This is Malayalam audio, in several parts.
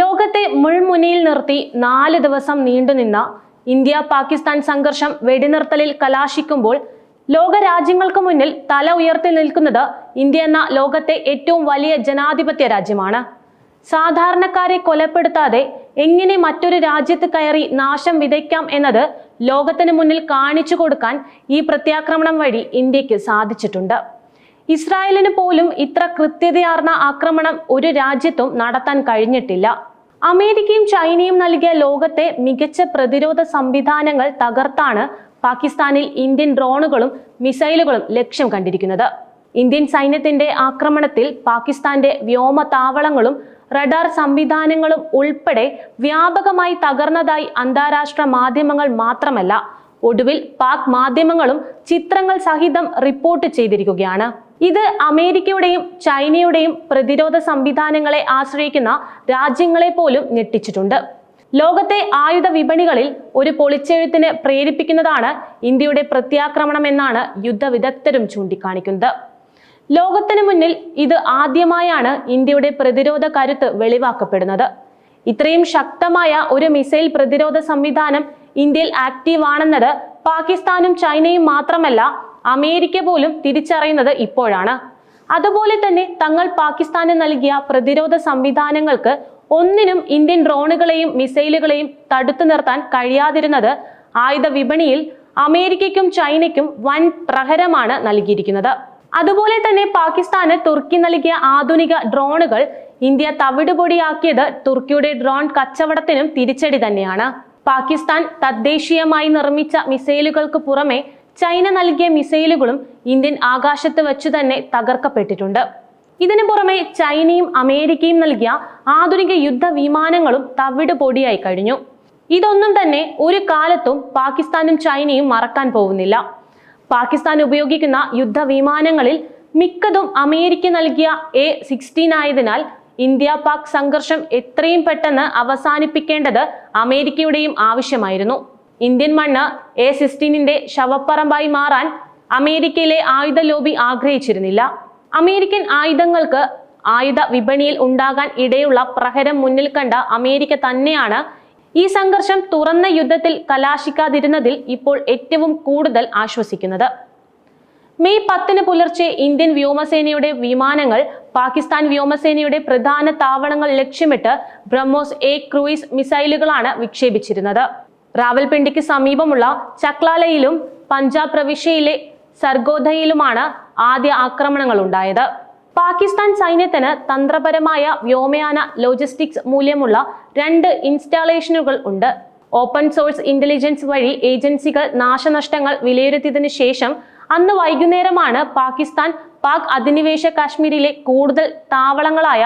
ലോകത്തെ മുൾമുനയിൽ നിർത്തി 4 ദിവസം നീണ്ടുനിന്ന ഇന്ത്യ പാകിസ്ഥാൻ സംഘർഷം വെടിനിർത്തലിൽ കലാശിക്കുമ്പോൾ ലോകരാജ്യങ്ങൾക്ക് മുന്നിൽ തല ഉയർത്തി നിൽക്കുന്നത് ഇന്ത്യ എന്ന ലോകത്തെ ഏറ്റവും വലിയ ജനാധിപത്യ രാജ്യമാണ്. സാധാരണക്കാരെ കൊലപ്പെടുത്താതെ എങ്ങനെ മറ്റൊരു രാജ്യത്ത് കയറി നാശം വിതയ്ക്കാം എന്നത് ലോകത്തിന് മുന്നിൽ കാണിച്ചു കൊടുക്കാൻ ഈ പ്രത്യാക്രമണം വഴി ഇന്ത്യക്ക് സാധിച്ചിട്ടുണ്ട്. ഇസ്രായേലിന് പോലും ഇത്ര കൃത്യതയാർന്ന ആക്രമണം ഒരു രാജ്യത്തും നടത്താൻ കഴിഞ്ഞിട്ടില്ല. അമേരിക്കയും ചൈനയും നൽകിയ ലോകത്തെ മികച്ച പ്രതിരോധ സംവിധാനങ്ങൾ തകർത്താണ് പാകിസ്ഥാനിൽ ഇന്ത്യൻ ഡ്രോണുകളും മിസൈലുകളും ലക്ഷ്യം കണ്ടിരിക്കുന്നത്. ഇന്ത്യൻ സൈന്യത്തിന്റെ ആക്രമണത്തിൽ പാകിസ്ഥാന്റെ വ്യോമ താവളങ്ങളും റഡാർ സംവിധാനങ്ങളും ഉൾപ്പെടെ വ്യാപകമായി തകർന്നതായി അന്താരാഷ്ട്ര മാധ്യമങ്ങൾ മാത്രമല്ല, ഒടുവിൽ പാക് മാധ്യമങ്ങളും ചിത്രങ്ങൾ സഹിതം റിപ്പോർട്ട് ചെയ്തിരിക്കുകയാണ്. ഇത് അമേരിക്കയുടെയും ചൈനയുടെയും പ്രതിരോധ സംവിധാനങ്ങളെ ആശ്രയിക്കുന്ന രാജ്യങ്ങളെ പോലും ഞെട്ടിച്ചിട്ടുണ്ട്. ലോകത്തെ ആയുധ വിപണികളിൽ ഒരു പൊളിച്ചെഴുത്തിന് പ്രേരിപ്പിക്കുന്നതാണ് ഇന്ത്യയുടെ പ്രത്യാക്രമണം എന്നാണ് യുദ്ധവിദഗ്ധരും ചൂണ്ടിക്കാണിക്കുന്നത്. ലോകത്തിന് മുന്നിൽ ഇത് ആദ്യമായാണ് ഇന്ത്യയുടെ പ്രതിരോധ കരുത്ത് വെളിവാക്കപ്പെടുന്നത്. ഇത്രയും ശക്തമായ ഒരു മിസൈൽ പ്രതിരോധ സംവിധാനം ഇന്ത്യയിൽ ആക്റ്റീവ് ആണെന്നത് പാകിസ്ഥാനും ചൈനയും മാത്രമല്ല, അമേരിക്ക പോലും തിരിച്ചറിയുന്നത് ഇപ്പോഴാണ്. അതുപോലെ തന്നെ തങ്ങൾ പാകിസ്ഥാന് നൽകിയ പ്രതിരോധ സംവിധാനങ്ങൾക്ക് ഒന്നിനും ഇന്ത്യൻ ഡ്രോണുകളെയും മിസൈലുകളെയും തടുത്തു നിർത്താൻ കഴിയാതിരുന്നത് ആയുധ വിപണിയിൽ അമേരിക്കയ്ക്കും ചൈനയ്ക്കും വൻ പ്രഹരമാണ് നൽകിയിരിക്കുന്നത്. അതുപോലെ തന്നെ പാകിസ്ഥാന് തുർക്കി നൽകിയ ആധുനിക ഡ്രോണുകൾ ഇന്ത്യ തവിടുപൊടിയാക്കിയത് തുർക്കിയുടെ ഡ്രോൺ കച്ചവടത്തിനും തിരിച്ചടി തന്നെയാണ്. പാകിസ്ഥാൻ തദ്ദേശീയമായി നിർമ്മിച്ച മിസൈലുകൾക്ക് പുറമെ ചൈന നൽകിയ മിസൈലുകളും ഇന്ത്യൻ ആകാശത്ത് വെച്ചു തന്നെ തകർക്കപ്പെട്ടിട്ടുണ്ട്. ഇതിനു പുറമെ ചൈനയും അമേരിക്കയും നൽകിയ ആധുനിക യുദ്ധ വിമാനങ്ങളും തവിട് പൊടിയായി കഴിഞ്ഞു. ഇതൊന്നും തന്നെ ഒരു കാലത്തും പാകിസ്ഥാനും ചൈനയും മറക്കാൻ പോകുന്നില്ല. പാകിസ്ഥാൻ ഉപയോഗിക്കുന്ന യുദ്ധ വിമാനങ്ങളിൽ മിക്കതും അമേരിക്ക നൽകിയ A-16 ആയതിനാൽ ഇന്ത്യ പാക് സംഘർഷം എത്രയും പെട്ടെന്ന് അവസാനിപ്പിക്കേണ്ടത് അമേരിക്കയുടെയും ആവശ്യമായിരുന്നു. ഇന്ത്യൻ മണ്ണ് A-16ന്റെ ശവപ്പറമ്പായി മാറാൻ അമേരിക്കയിലെ ആയുധ ലോബി ആഗ്രഹിച്ചിരുന്നില്ല. അമേരിക്കൻ ആയുധങ്ങൾക്ക് ആയുധ വിപണിയിൽ ഉണ്ടാകാൻ ഇടയുള്ള പ്രഹരം മുന്നിൽ കണ്ട അമേരിക്ക തന്നെയാണ് ഈ സംഘർഷം തുറന്ന യുദ്ധത്തിൽ കലാശിക്കാതിരുന്നതിൽ ഇപ്പോൾ ഏറ്റവും കൂടുതൽ ആശ്വസിക്കുന്നത്. മെയ് 10 പുലർച്ചെ ഇന്ത്യൻ വ്യോമസേനയുടെ വിമാനങ്ങൾ പാകിസ്ഥാൻ വ്യോമസേനയുടെ പ്രധാന താവളങ്ങൾ ലക്ഷ്യമിട്ട് ബ്രഹ്മോസ് A ക്രൂയിസ് മിസൈലുകളാണ് വിക്ഷേപിച്ചിരുന്നത്. റാവൽപിണ്ടിക്ക് സമീപമുള്ള ചക്ലാലയിലും പഞ്ചാബ് പ്രവിശ്യയിലെ സർഗോധയിലുമാണ് ആദ്യ ആക്രമണങ്ങൾ ഉണ്ടായത്. പാകിസ്ഥാൻ സൈന്യത്തിന് തന്ത്രപരമായ വ്യോമയാന ലോജിസ്റ്റിക്സ് മൂല്യമുള്ള 2 ഇൻസ്റ്റാളേഷനുകൾ ഉണ്ട്. ഓപ്പൺ സോഴ്സ് ഇന്റലിജൻസ് വഴി ഏജൻസികൾ നാശനഷ്ടങ്ങൾ വിലയിരുത്തിയതിനു ശേഷം അന്ന് വൈകുന്നേരമാണ് പാകിസ്ഥാൻ പാക് അധിനിവേശ കാശ്മീരിലെ കൂടുതൽ താവളങ്ങളായ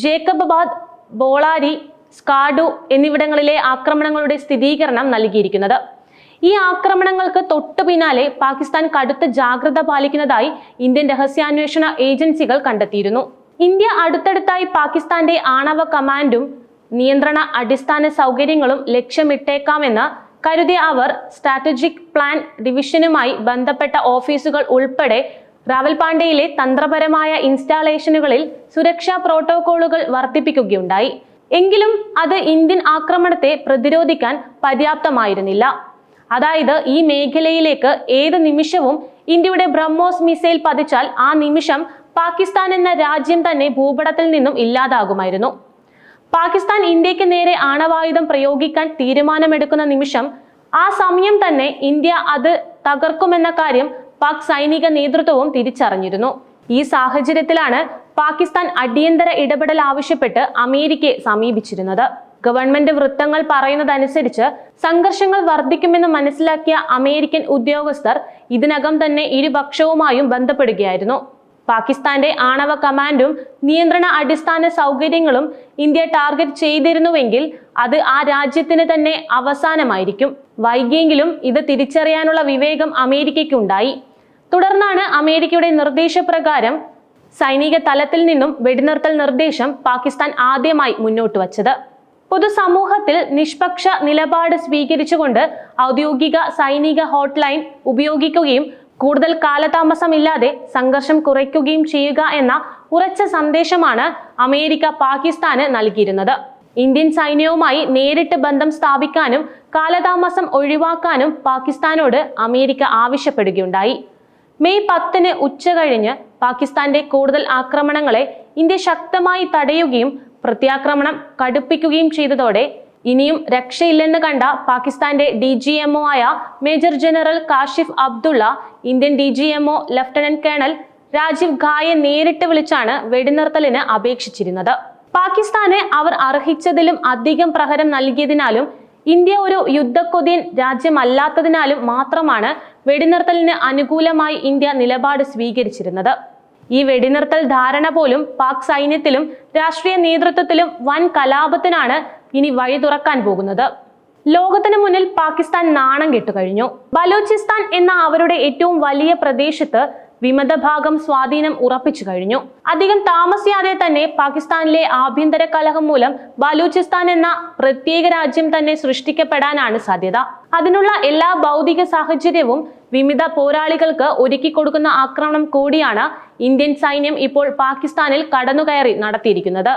ജേക്കബാദ്, ബോളാരി, സ്കാഡു എന്നിവിടങ്ങളിലെ ആക്രമണങ്ങളുടെ സ്ഥിരീകരണം നൽകിയിരിക്കുന്നത്. ഈ ആക്രമണങ്ങൾക്ക് തൊട്ടു പിന്നാലെ പാകിസ്ഥാൻ കടുത്ത ജാഗ്രത പാലിക്കുന്നതായി ഇന്ത്യൻ രഹസ്യാന്വേഷണ ഏജൻസികൾ കണ്ടെത്തിയിരുന്നു. ഇന്ത്യ അടുത്തടുത്തായി പാകിസ്ഥാന്റെ ആണവ കമാൻഡും നിയന്ത്രണ അടിസ്ഥാന സൗകര്യങ്ങളും ലക്ഷ്യമിട്ടേക്കാമെന്ന് കരുതിയ അവർ സ്ട്രാറ്റജിക് പ്ലാൻ ഡിവിഷനുമായി ബന്ധപ്പെട്ട ഓഫീസുകൾ ഉൾപ്പെടെ റാവൽപാണ്ഡയിലെ തന്ത്രപരമായ ഇൻസ്റ്റാളേഷനുകളിൽ സുരക്ഷാ പ്രോട്ടോകോളുകൾ വർദ്ധിപ്പിക്കുകയുണ്ടായി. എങ്കിലും അത് ഇന്ത്യൻ ആക്രമണത്തെ പ്രതിരോധിക്കാൻ പര്യാപ്തമായിരുന്നില്ല. അതായത് ഈ മേഖലയിലേക്ക് ഏത് നിമിഷവും ഇന്ത്യയുടെ ബ്രഹ്മോസ് മിസൈൽ പതിച്ചാൽ ആ നിമിഷം പാകിസ്ഥാൻ എന്ന രാജ്യം തന്നെ ഭൂപടത്തിൽ നിന്നും ഇല്ലാതാകുമായിരുന്നു. പാകിസ്ഥാൻ ഇന്ത്യക്ക് നേരെ ആണവായുധം പ്രയോഗിക്കാൻ തീരുമാനമെടുക്കുന്ന നിമിഷം ആ സമയം തന്നെ ഇന്ത്യ അത് തകർക്കുമെന്ന കാര്യം പാക് സൈനിക നേതൃത്വവും തിരിച്ചറിഞ്ഞിരുന്നു. ഈ സാഹചര്യത്തിലാണ് പാകിസ്ഥാൻ അടിയന്തര ഇടപെടൽ ആവശ്യപ്പെട്ട് അമേരിക്കയെ സമീപിച്ചിരുന്നത്. ഗവൺമെന്റ് വൃത്തങ്ങൾ പറയുന്നതനുസരിച്ച് സംഘർഷങ്ങൾ വർദ്ധിക്കുമെന്ന് മനസ്സിലാക്കിയ അമേരിക്കൻ ഉദ്യോഗസ്ഥർ ഇതിനകം തന്നെ ഇരുപക്ഷവുമായും ബന്ധപ്പെടുകയായിരുന്നു. പാകിസ്ഥാന്റെ ആണവ കമാൻഡും നിയന്ത്രണ അടിസ്ഥാന സൗകര്യങ്ങളും ഇന്ത്യ ടാർഗറ്റ് ചെയ്തിരുന്നുവെങ്കിൽ അത് ആ രാജ്യത്തിന് തന്നെ അവസാനമായിരിക്കും. വൈകിയെങ്കിലും ഇത് തിരിച്ചറിയാനുള്ള വിവേകം അമേരിക്കയ്ക്കുണ്ടായി. തുടർന്നാണ് അമേരിക്കയുടെ നിർദ്ദേശപ്രകാരം സൈനിക തലത്തിൽ നിന്നും വെടിനിർത്തൽ നിർദ്ദേശം പാകിസ്ഥാൻ ആദ്യമായി മുന്നോട്ട് വച്ചത്. പൊതുസമൂഹത്തിൽ നിഷ്പക്ഷ നിലപാട് സ്വീകരിച്ചുകൊണ്ട് ഔദ്യോഗിക സൈനിക ഹോട്ട്ലൈൻ ഉപയോഗിക്കുകയും കൂടുതൽ കാലതാമസമില്ലാതെ സംഘർഷം കുറയ്ക്കുകയും ചെയ്യുക എന്ന ഉറച്ച സന്ദേശമാണ് അമേരിക്ക പാകിസ്ഥാന് നൽകിയിരുന്നത്. ഇന്ത്യൻ സൈന്യവുമായി നേരിട്ട് ബന്ധം സ്ഥാപിക്കാനും കാലതാമസം ഒഴിവാക്കാനും പാകിസ്ഥാനോട് അമേരിക്ക ആവശ്യപ്പെടുകയുണ്ടായി. മെയ് 10 ഉച്ചകഴിഞ്ഞ് പാകിസ്ഥാന്റെ കൂടുതൽ ആക്രമണങ്ങളെ ഇന്ത്യ ശക്തമായി തടയുകയും പ്രത്യാക്രമണം കടുപ്പിക്കുകയും ചെയ്തതോടെ ഇനിയും രക്ഷയില്ലെന്ന് കണ്ട പാകിസ്ഥാന്റെ DGMO ആയ major general Kashif Abdullah Indian DGMO lieutenant colonel Rajiv Ghai നേരിട്ട് വിളിച്ചാണ് വെടിനിർത്തലിന് അപേക്ഷിച്ചിരുന്നത്. പാകിസ്ഥാന് അവർ അർഹിച്ചതിലും അധികം പ്രഹരം നൽകിയതിനാലും ഇന്ത്യ ഒരു യുദ്ധക്കൊതിയൻ രാജ്യമല്ലാത്തതിനാലും മാത്രമാണ് വെടിനിർത്തലിന് അനുകൂലമായി ഇന്ത്യ നിലപാട് സ്വീകരിച്ചിരുന്നത്. ഈ വെടിനിർത്തൽ ധാരണ പോലും പാക് സൈന്യത്തിലും രാഷ്ട്രീയ നേതൃത്വത്തിലും വൻ കലാപത്തിനാണ് ഇനി വഴി തുറക്കാൻ പോകുന്നത്. ലോകത്തിന് മുന്നിൽ പാകിസ്ഥാൻ നാണം കെട്ടുകഴിഞ്ഞു. ബലൂചിസ്ഥാൻ എന്ന അവരുടെ ഏറ്റവും വലിയ പ്രദേശത്ത് വിമതഭാഗം സ്വാധീനം ഉറപ്പിച്ചു കഴിഞ്ഞു. അധികം താമസിയാതെ തന്നെ പാകിസ്ഥാനിലെ ആഭ്യന്തര കലഹം മൂലം ബലൂചിസ്ഥാൻ എന്ന പ്രത്യേക രാജ്യം തന്നെ സൃഷ്ടിക്കപ്പെടാനാണ് സാധ്യത. അതിനുള്ള എല്ലാ ഭൗതിക സാഹചര്യവും വിമത പോരാളികൾക്ക് ഒരുക്കി കൊടുക്കുന്ന ആക്രമണം കൂടിയാണ് ഇന്ത്യൻ സൈന്യം ഇപ്പോൾ പാകിസ്ഥാനിൽ കടന്നുകയറി നടത്തിയിരിക്കുന്നത്.